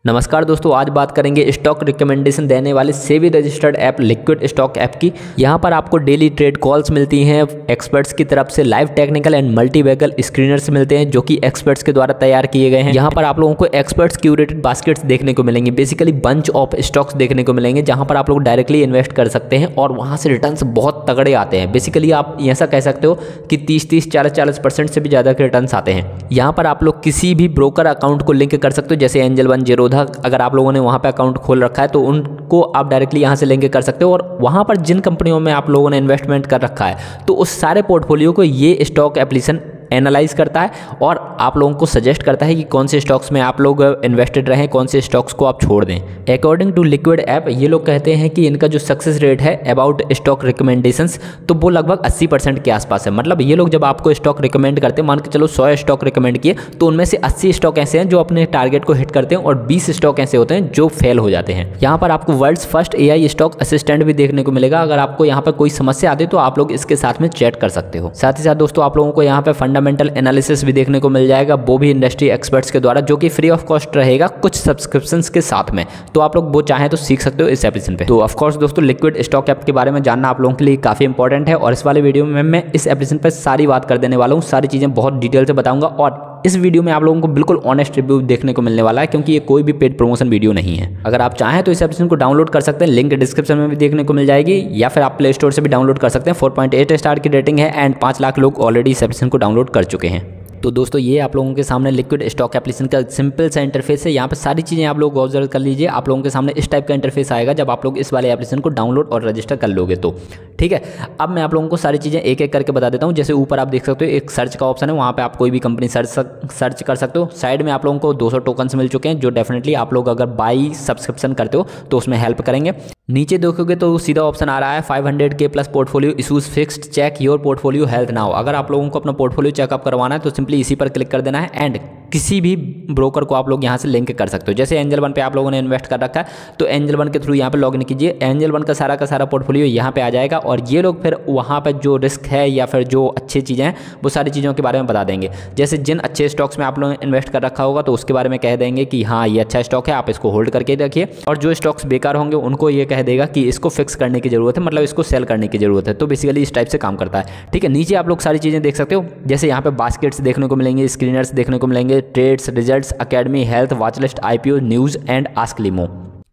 नमस्कार दोस्तों, आज बात करेंगे स्टॉक रिकमेंडेशन देने वाले SEBI registered app liquid stock app की। यहाँ पर आपको डेली ट्रेड कॉल्स मिलती हैं एक्सपर्ट्स की तरफ से, live technical and multi bagel screeners मिलते हैं जो कि एक्सपर्ट्स के द्वारा तैयार किए गए हैं। यहाँ पर आप लोगों को एक्सपर्ट्स क्यूरेटेड बास्केट्स देखने को मिलेंगे, बेसिकली बंच ऑफ स्टॉक्स देखने को मिलेंगे जहाँ पर आप लोग डायरेक्टली इन्वेस्ट कर सकते हैं और वहाँ से रिटर्न्स बहुत तगड़े आते हैं। बेसिकली आप ऐसा कह सकते हो कि 30-30, 40-40% से भी ज़्यादा के रिटर्न्स आते हैं। यहाँ पर आप लोग किसी भी ब्रोकर अकाउंट को लिंक कर सकते हो, जैसे एंजल वन, जीरोधा। अगर आप लोगों ने वहाँ पे अकाउंट खोल रखा है तो उनको आप डायरेक्टली यहाँ से लिंक कर सकते हो और वहाँ पर जिन कंपनियों में आप लोगों ने इन्वेस्टमेंट कर रखा है तो उस सारे पोर्टफोलियो को ये स्टॉक एप्लीकेशन एनालाइज करता है और आप लोगों को सजेस्ट करता है कि कौन से स्टॉक्स में आप लोग इन्वेस्टेड रहें, कौन से स्टॉक्स को आप छोड़ दें। अकॉर्डिंग टू लिक्विड ऐप ये लोग कहते हैं कि इनका जो सक्सेस रेट है अबाउट स्टॉक रिकमेंडेशंस तो वो लगभग 80% के आसपास है। मतलब ये लोग जब आपको स्टॉक रिकमेंड करते हैं, मान के चलो 100 स्टॉक रिकमेंड किए तो उनमें से 80 स्टॉक ऐसे हैं जो अपने टारगेट को हिट करते हैं और 20 स्टॉक ऐसे होते हैं जो फेल हो जाते हैं। यहाँ पर आपको world's first AI stock assistant भी देखने को मिलेगा। अगर आपको यहाँ पर कोई समस्या आती है तो आप लोग इसके साथ में चैट कर सकते हो। साथ ही साथ दोस्तों आप लोगों को यहाँ पे फंडामेंटल एनालिसिस भी देखने को मिल जाएगा, वो भी इंडस्ट्री एक्सपर्ट्स के द्वारा, जो कि फ्री ऑफ कॉस्ट रहेगा कुछ सब्सक्रिप्शंस के साथ में। तो आप लोग वो चाहें तो सीख सकते हो इस एप्लीकेशन पे। तो ऑफ कोर्स दोस्तों लिक्विड स्टॉक ऐप के बारे में जानना आप लोगों के लिए काफी इंपॉर्टेंट है और इस वाले वीडियो में मैं इस एप्लीकेशन पर सारी बात कर देने वाला हूँ, सारी चीजें बहुत डिटेल से बताऊंगा और इस वीडियो में आप लोगों को बिल्कुल ऑनेस्ट रिव्यू देखने को मिलने वाला है, क्योंकि ये कोई भी पेड प्रमोशन वीडियो नहीं है। अगर आप चाहें तो इस एप्लीकेशन को डाउनलोड कर सकते हैं, लिंक डिस्क्रिप्शन में भी देखने को मिल जाएगी, या फिर आप प्ले स्टोर से भी डाउनलोड कर सकते हैं। 4.8 स्टार की रेटिंग है एंड 5 लाख लोग ऑलरेडी इस एप्लीकेशन को डाउनलोड कर चुके हैं। तो दोस्तों ये आप लोगों के सामने लिक्विड स्टॉक एप्लीकेशन का सिंपल सा इंटरफेस है। यहाँ पे सारी चीज़ें आप लोग ऑब्जर्व कर लीजिए। आप लोगों के सामने इस टाइप का इंटरफेस आएगा जब आप लोग इस वाले एप्लीकेशन को डाउनलोड और रजिस्टर कर लोगे तो ठीक है। अब मैं आप लोगों को सारी चीज़ें एक एक करके बता देता हूँ। जैसे ऊपर आप देख सकते हो एक सर्च का ऑप्शन है, वहाँ पे आप कोई भी कंपनी सर्च कर सकते हो। साइड में आप लोगों को 200 टोकन्स मिल चुके हैं जो डेफिनेटली आप लोग अगर बाई सब्सक्रिप्शन करते हो तो उसमें हेल्प करेंगे। नीचे देखोगे तो सीधा ऑप्शन आ रहा है 500K plus portfolio issues fixed, check your portfolio health now. अगर आप लोगों को अपना पोर्टफोलियो चेकअप करवाना है तो सिंपली इसी पर क्लिक कर देना है एंड किसी भी ब्रोकर को आप लोग यहाँ से लिंक कर सकते हो। जैसे एंजल वन पे आप लोगों ने इन्वेस्ट कर रखा है तो एंजल वन के थ्रू यहाँ पे लॉगिन कीजिए, एंजल वन का सारा पोर्टफोलियो यहाँ पे आ जाएगा और ये लोग फिर वहाँ पे जो रिस्क है या फिर जो अच्छी चीज़ें हैं वो सारी चीज़ों के बारे में बता देंगे। जैसे जिन अच्छे स्टॉक्स में आप लोगों ने इन्वेस्ट कर रखा होगा तो उसके बारे में कह देंगे कि हाँ ये अच्छा स्टॉक है, आप इसको होल्ड करके रखिए, और जो स्टॉक्स बेकार होंगे उनको ये कह देगा कि इसको फिक्स करने की जरूरत है, मतलब इसको सेल करने की जरूरत है। तो बेसिकली इस टाइप से काम करता है। ठीक है, नीचे आप लोग सारी चीज़ें देख सकते हो। जैसे यहाँ पे बास्केट्स देखने को मिलेंगे, स्क्रीनर्स देखने को मिलेंगे, trades, results, academy, health, watch list, IPO, news and ask Limo.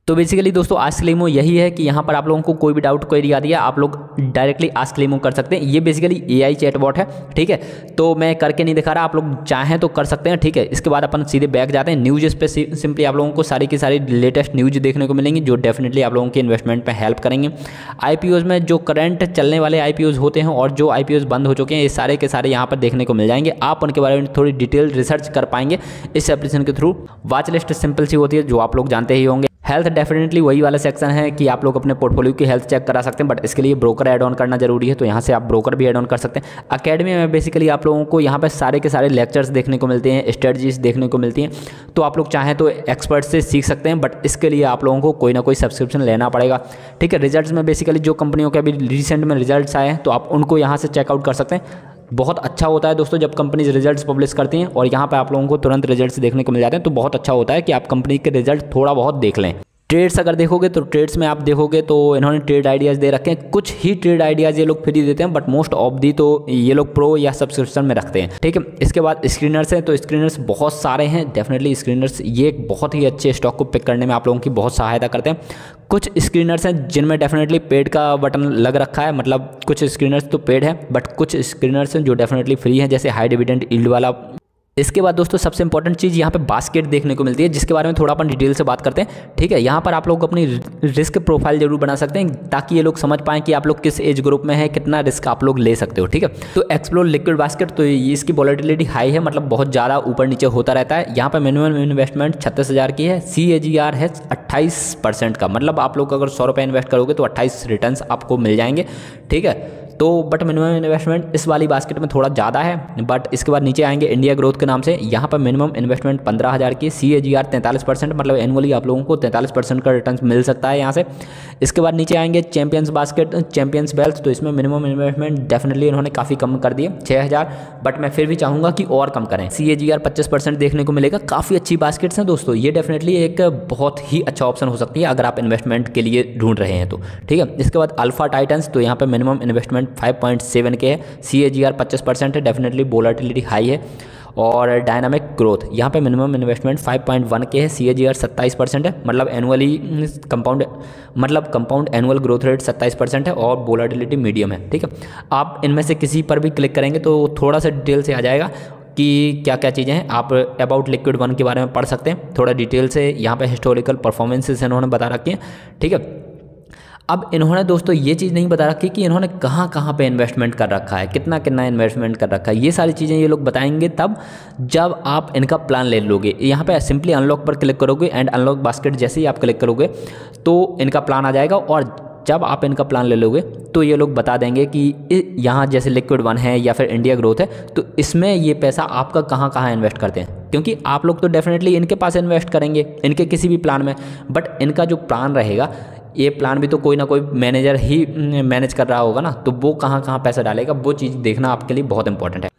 तो बेसिकली दोस्तों आस्क लिमो यही है कि यहाँ पर आप लोगों को कोई भी डाउट क्वेरी आती है आप लोग डायरेक्टली आस्क लिमो कर सकते हैं। ये बेसिकली AI चैटबॉट है। ठीक है, तो मैं करके नहीं दिखा रहा, आप लोग चाहें तो कर सकते हैं। ठीक है, इसके बाद अपन सीधे बैक जाते हैं। न्यूज़ पे सिंपली आप लोगों को सारी की सारी लेटेस्ट न्यूज़ देखने को मिलेंगी जो डेफिनेटली आप लोगों के इन्वेस्टमेंट पे हेल्प करेंगे। IPOs में जो करंट चलने वाले IPOs होते हैं और जो IPOs बंद हो चुके हैं ये सारे के सारे यहाँ पर देखने को मिल जाएंगे। आप उनके बारे में थोड़ी डिटेल रिसर्च कर पाएंगे इस एप्लीकेशन के थ्रू। वॉच लिस्ट सिंपल सी होती है जो आप लोग जानते ही होंगे। हेल्थ डेफिनेटली वही वाला सेक्शन है कि आप लोग अपने पोर्टफोलियो की हेल्थ चेक करा सकते हैं, बट इसके लिए ब्रोकर ऐड ऑन करना जरूरी है, तो यहाँ से आप ब्रोकर भी ऐड ऑन कर सकते हैं। अकेडमी में बेसिकली आप लोगों को यहाँ पर सारे के सारे लेक्चर्स देखने को मिलते हैं, स्ट्रेटजीज देखने को मिलती हैं, तो आप लोग चाहें तो एक्सपर्ट से सीख सकते हैं, बट इसके लिए आप लोगों को कोई ना कोई सब्सक्रिप्शन लेना पड़ेगा। ठीक है, रिजल्ट्स में बेसिकली जो कंपनियों के अभी रिसेंट में रिजल्ट्स आए हैं तो आप उनको यहाँ से चेकआउट कर सकते हैं। बहुत अच्छा होता है दोस्तों जब कंपनीज रिजल्ट्स पब्लिश करती हैं और यहाँ पे आप लोगों को तुरंत रिजल्ट्स देखने को मिल जाते हैं, तो बहुत अच्छा होता है कि आप कंपनी के रिजल्ट थोड़ा बहुत देख लें। ट्रेड्स अगर देखोगे तो ट्रेड्स में आप देखोगे तो इन्होंने ट्रेड आइडियाज़ दे रखे हैं। कुछ ही ट्रेड आइडियाज़ ये लोग फ्री देते हैं, बट मोस्ट ऑफ दी तो ये लोग प्रो या सब्सक्रिप्शन में रखते हैं। ठीक है, इसके बाद स्क्रीनर्स हैं, तो स्क्रीनर्स बहुत सारे हैं। डेफिनेटली स्क्रीनर्स ये एक बहुत ही अच्छे स्टॉक को पिक करने में आप लोगों की बहुत सहायता करते हैं। कुछ स्क्रीनर्स हैं जिनमें डेफिनेटली पेड का बटन लग रखा है, मतलब कुछ स्क्रीनर्स तो पेड है बट कुछ स्क्रीनर्स हैं जो डेफिनेटली फ्री हैं, जैसे हाई डिविडेंड यील्ड वाला। इसके बाद दोस्तों सबसे इंपॉर्टेंट चीज़ यहाँ पे बास्केट देखने को मिलती है, जिसके बारे में थोड़ा अपन डिटेल से बात करते हैं। ठीक है, यहाँ पर आप लोग अपनी रिस्क प्रोफाइल जरूर बना सकते हैं ताकि ये लोग समझ पाएं कि आप लोग किस एज ग्रुप में है, कितना रिस्क आप लोग ले सकते हो। ठीक है, तो एक्सप्लोर लिक्विड बास्केट, तो इसकी वोलेटिलिटी हाई है, मतलब बहुत ज़्यादा ऊपर नीचे होता रहता है। यहाँ पर मिनिमम इन्वेस्टमेंट 36,000 की है। CAGR है 28% का, मतलब आप लोग अगर 100 रुपये इन्वेस्ट करोगे तो 28 रिटर्न्स आपको मिल जाएंगे। ठीक है, तो बट मिनिमम इन्वेस्टमेंट इस वाली बास्केट में थोड़ा ज़्यादा है। बट इसके बाद नीचे आएंगे इंडिया ग्रोथ के नाम से, यहाँ पर मिनिमम इन्वेस्टमेंट 15,000 की, CAGR 43%, मतलब एनुअली आप लोगों को 43% का रिटर्न मिल सकता है यहाँ से। इसके बाद नीचे आएंगे चैंपियंस बास्केट, चैंपियंस वेल्थ, तो इसमें मिनिमम इन्वेस्टमेंट डेफिनेटली इन्होंने काफ़ी कम कर दिए 6,000, बट मैं फिर भी चाहूँगा कि और कम करें। CAGR 25% देखने को मिलेगा। काफ़ी अच्छी बास्केट्स हैं दोस्तों, ये डेफिनेटली एक बहुत ही अच्छा ऑप्शन हो सकती है अगर आप इन्वेस्टमेंट के लिए ढूंढ रहे हैं तो, ठीक है। इसके बाद अल्फा टाइटन्स, तो यहाँ पे मिनिमम इन्वेस्टमेंट 5.7 के है, CAGR 25% है, डेफिनेटली वोलेटिलिटी हाई है। और डायनामिक ग्रोथ, यहाँ पे मिनिमम इन्वेस्टमेंट 5.1 के है, CAGR 27% है, मतलब annually compound annual growth rate 27% है और वोलेटिलिटी मीडियम है, ठीक है। आप इनमें से किसी पर भी क्लिक करेंगे तो थोड़ा सा डिटेल से आ जाएगा कि क्या क्या चीज़ें हैं। आप अबाउट लिक्विड 1 के बारे में पढ़ सकते हैं थोड़ा डिटेल से, यहाँ पे हिस्टोरिकल परफॉर्मेंसेस इन्होंने बता रखी हैं, ठीक है। अब इन्होंने दोस्तों ये चीज़ नहीं बता रखी कि इन्होंने कहाँ कहाँ पे इन्वेस्टमेंट कर रखा है, कितना कितना इन्वेस्टमेंट कर रखा है। ये सारी चीज़ें ये लोग बताएंगे तब जब आप इनका प्लान ले लोगे। यहाँ पे सिंपली अनलॉक पर क्लिक करोगे एंड अनलॉक बास्केट जैसे ही आप क्लिक करोगे तो इनका प्लान आ जाएगा, और जब आप इनका प्लान ले लोगे तो ये लोग बता देंगे कि यहाँ जैसे लिक्विड 1 है या फिर इंडिया ग्रोथ है, तो इसमें ये पैसा आपका कहाँ कहाँ इन्वेस्ट करते हैं। क्योंकि आप लोग तो डेफिनेटली इनके पास इन्वेस्ट करेंगे इनके किसी भी प्लान में, बट इनका जो प्लान रहेगा, ये प्लान भी तो कोई ना कोई मैनेजर ही मैनेज कर रहा होगा ना, तो वो कहाँ कहाँ पैसा डालेगा, वो चीज़ देखना आपके लिए बहुत इंपॉर्टेंट है।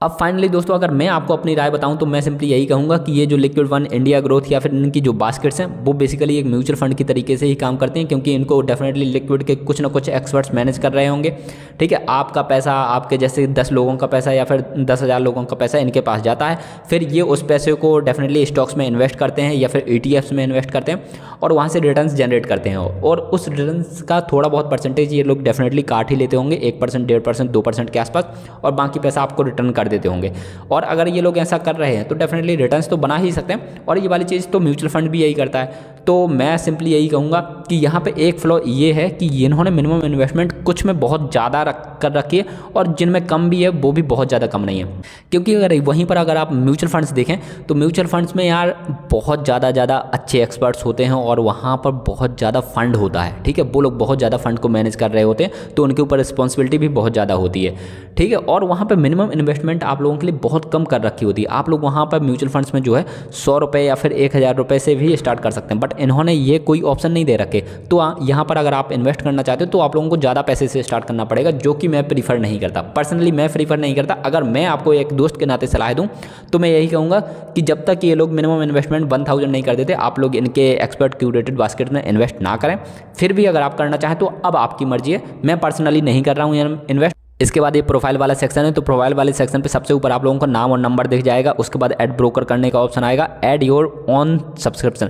अब फाइनली दोस्तों अगर मैं आपको अपनी राय बताऊं तो मैं सिंपली यही कहूँगा कि ये जो लिक्विड 1, इंडिया ग्रोथ या फिर इनकी जो बास्केट्स हैं वो बेसिकली एक म्यूचुअल फंड की तरीके से ही काम करते हैं, क्योंकि इनको डेफिनेटली लिक्विड के कुछ ना कुछ एक्सपर्ट्स मैनेज कर रहे होंगे, ठीक है। आपका पैसा, आपके जैसे 10 लोगों का पैसा या फिर 10,000 लोगों का पैसा इनके पास जाता है, फिर ये उस पैसे को डेफिनेटली स्टॉक्स में इन्वेस्ट करते हैं या फिर ETFs में इन्वेस्ट करते हैं और वहाँ से रिटर्न्स जनरेट करते हैं, और उस रिटर्न्स का थोड़ा बहुत परसेंटेज ये लोग डेफिनेटली काट ही लेते होंगे, 1%, 1.5%, 2% के आसपास, और बाकी पैसा आपको रिटर्न कर देते होंगे। और अगर ये लोग ऐसा कर रहे हैं तो डेफिनेटली रिटर्न्स तो बना ही सकते हैं, और ये वाली चीज़ तो म्यूचुअल फंड भी यही करता है। तो मैं सिंपली यही कहूँगा कि यहाँ पे एक फ्लॉ ये है कि इन्होंने मिनिमम इन्वेस्टमेंट कुछ में बहुत ज़्यादा कर रखी है और जिनमें कम भी है वो भी बहुत ज़्यादा कम नहीं है। क्योंकि अगर वहीं पर अगर आप म्यूचुअल फंड्स देखें तो म्यूचुअल फंड्स में यार बहुत ज़्यादा अच्छे एक्सपर्ट्स होते हैं और वहाँ पर बहुत ज़्यादा फंड होता है, ठीक है। वो लोग बहुत ज़्यादा फंड को मैनेज कर रहे होते हैं, तो उनके ऊपर रिस्पॉन्सिबिलिटी भी बहुत ज़्यादा होती है, ठीक है। और वहाँ पर मिनिमम इन्वेस्टमेंट आप लोगों के लिए बहुत कम कर रखी होती है। आप लोग वहाँ पर म्यूचुअल फंड्स में जो है 100 रुपये या फिर 1,000 रुपये से भी स्टार्ट कर सकते हैं, बट इन्होंने ये कोई ऑप्शन नहीं दे रखे। तो यहाँ पर अगर आप इन्वेस्ट करना चाहते हो तो आप लोगों को ज़्यादा पैसे से स्टार्ट करना पड़ेगा, जो कि मैं प्रीफर नहीं करता। पर्सनली मैं प्रीफर नहीं करता। अगर मैं आपको एक दोस्त के नाते सलाह दूँ तो मैं यही कहूँगा कि जब तक ये लोग मिनिमम इन्वेस्टमेंट 1,000 नहीं कर देते, आप लोग इनके एक्सपर्ट क्यूरेटेड बास्केट में इन्वेस्ट ना करें। फिर भी अगर आप करना चाहें तो अब आपकी मर्जी है, मैं पर्सनली नहीं कर रहा हूँ इन्वेस्ट। इसके बाद ये प्रोफाइल वाला सेक्शन है, तो प्रोफाइल वाले सेक्शन पे सबसे ऊपर आप लोगों को नाम और नंबर दिख जाएगा। उसके बाद ऐड ब्रोकर करने का ऑप्शन आएगा, ऐड योर ऑन सब्सक्रिप्शन।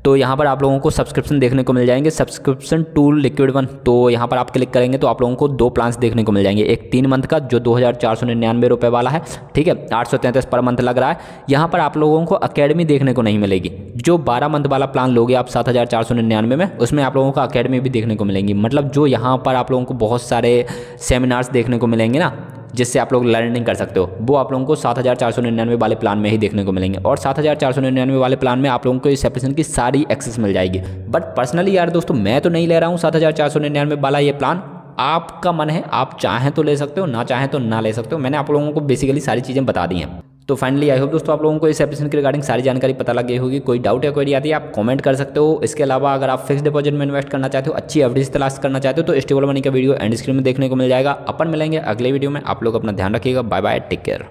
तो यहाँ पर आप लोगों को सब्सक्रिप्शन देखने को मिल जाएंगे, सब्सक्रिप्शन टूल लिक्विड 1। तो यहाँ पर आप क्लिक करेंगे तो आप लोगों को 2 प्लान्स देखने को मिल जाएंगे, एक 3 मंथ का जो 2,499 रुपये वाला है, ठीक है, 833 पर मंथ लग रहा है। यहाँ पर आप लोगों को अकेडमी देखने को नहीं मिलेगी। जो 12 मंथ वाला प्लान लोगे आप 7,499 में, उसमें आप लोगों को अकेडमी भी देखने को मिलेंगी। मतलब जो यहाँ पर आप लोगों को बहुत सारे सेमिनार्स देखने को मिलेंगे ना, जिससे आप लोग लर्निंग कर सकते हो, वो आप लोगों को 7,499 वाले प्लान में ही देखने को मिलेंगे। और 7,499 वाले प्लान में आप लोगों को इस एप्लीकेशन की सारी एक्सेस मिल जाएगी। बट पर्सनली यार दोस्तों मैं तो नहीं ले रहा हूँ 7,499 वाला ये प्लान। आपका मन है, आप चाहें तो ले सकते हो, ना चाहें तो ना ले सकते हो। मैंने आप लोगों को बेसिकली सारी चीज़ें बता दी हैं। तो फाइनली आई होप दोस्तों आप लोगों को इस एप्लीकेशन के रिगार्डिंग सारी जानकारी पता लग गई होगी। कोई डाउट या क्वेरी आती है आप कमेंट कर सकते हो। इसके अलावा अगर आप फिक्स डिपॉजिट में इन्वेस्ट करना चाहते हो, अच्छी एवरेज तलाश करना चाहते हो, तो स्टेबल मनी का वीडियो एंड स्क्रीन में देखने को मिल जाएगा। अपन मिलेंगे अगले वीडियो में। आप लोग अपना ध्यान रखिएगा। Bye bye, take care.